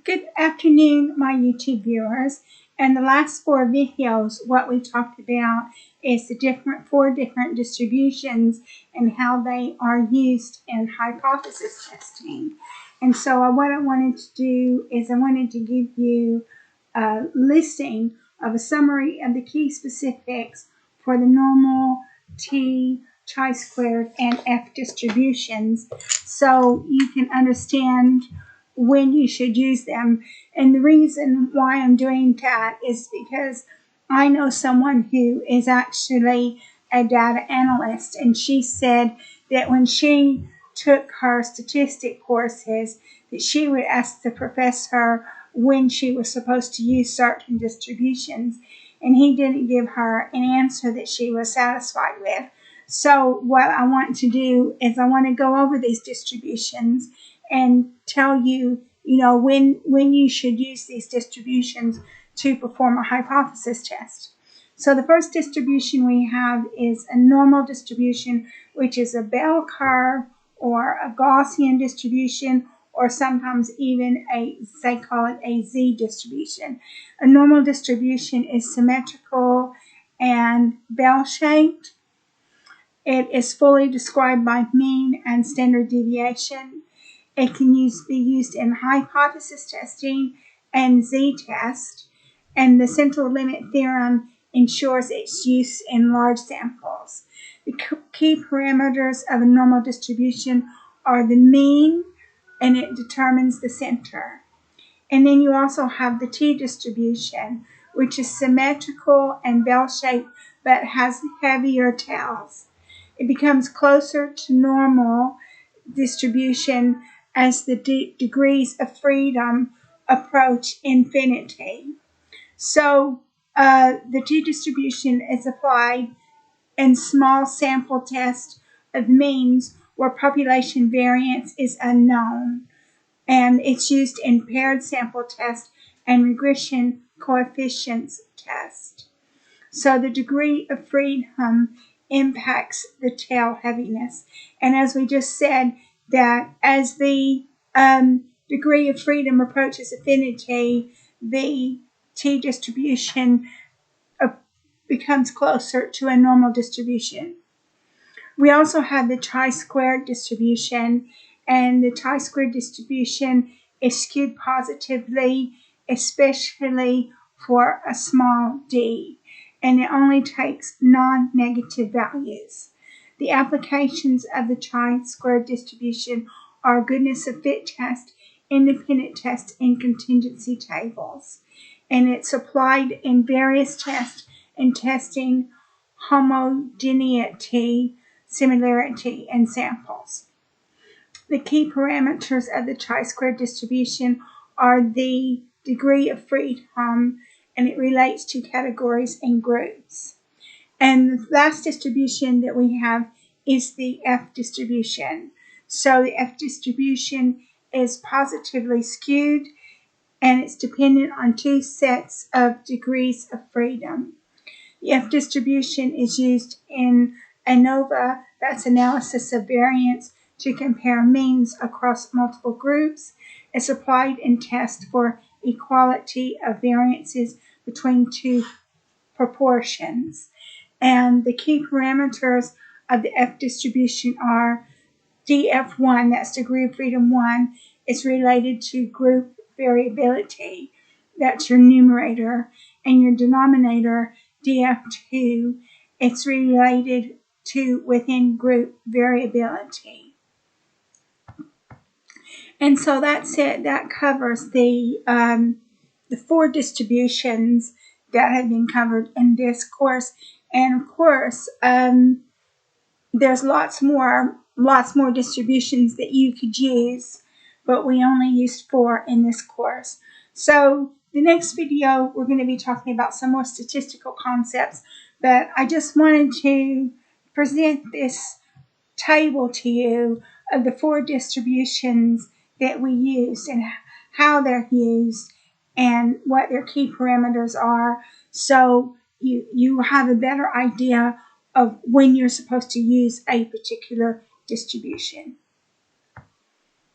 Good afternoon, my YouTube viewers. In the last 4 videos, what we talked about is the four different distributions and how they are used in hypothesis testing. And so what I wanted to do is I wanted to give you a listing of a summary of the key specifics for the normal, t, chi-squared, and f distributions so you can understand when you should use them. And the reason why I'm doing that is because I know someone who is actually a data analyst, and she said that when she took her statistic courses that she would ask the professor when she was supposed to use certain distributions, and he didn't give her an answer that she was satisfied with. So what I want to do is I want to go over these distributions and tell you, when you should use these distributions to perform a hypothesis test. So the first distribution we have is a normal distribution, which is a bell curve or a Gaussian distribution, or sometimes even they call it a Z distribution. A normal distribution is symmetrical and bell-shaped. It is fully described by mean and standard deviation. It can be used in hypothesis testing and Z-test, and the central limit theorem ensures its use in large samples. The key parameters of a normal distribution are the mean, and it determines the center. And then you also have the t-distribution, which is symmetrical and bell-shaped but has heavier tails. It becomes closer to normal distribution as the degrees of freedom approach infinity. So the t-distribution is applied in small sample tests of means where population variance is unknown, and it's used in paired sample test and regression coefficients test. So the degree of freedom impacts the tail heaviness. And as we just said, that as the degree of freedom approaches infinity, the t-distribution becomes closer to a normal distribution. We also have the chi-squared distribution, and the chi-squared distribution is skewed positively, especially for a small d, and it only takes non-negative values. The applications of the chi-squared distribution are goodness of fit test, independent test, and contingency tables. And it's applied in various tests and testing homogeneity, similarity, and samples. The key parameters of the chi-squared distribution are the degree of freedom, and it relates to categories and groups. And the last distribution that we have is the F distribution. So the F distribution is positively skewed, and it's dependent on two sets of degrees of freedom. The F distribution is used in ANOVA, that's analysis of variance, to compare means across multiple groups. It's applied in tests for equality of variances between two proportions. And the key parameters of the F distribution are df1, that's degree of freedom 1, is related to group variability, that's your numerator, and your denominator, df2, it's related to within group variability. And so that's it. That covers the 4 distributions that have been covered in this course. And of course, there's lots more distributions that you could use, but we only used 4 in this course. So the next video, we're going to be talking about some more statistical concepts, but I just wanted to present this table to you of the 4 distributions that we use and how they're used and what their key parameters are, so you have a better idea of when you're supposed to use a particular distribution.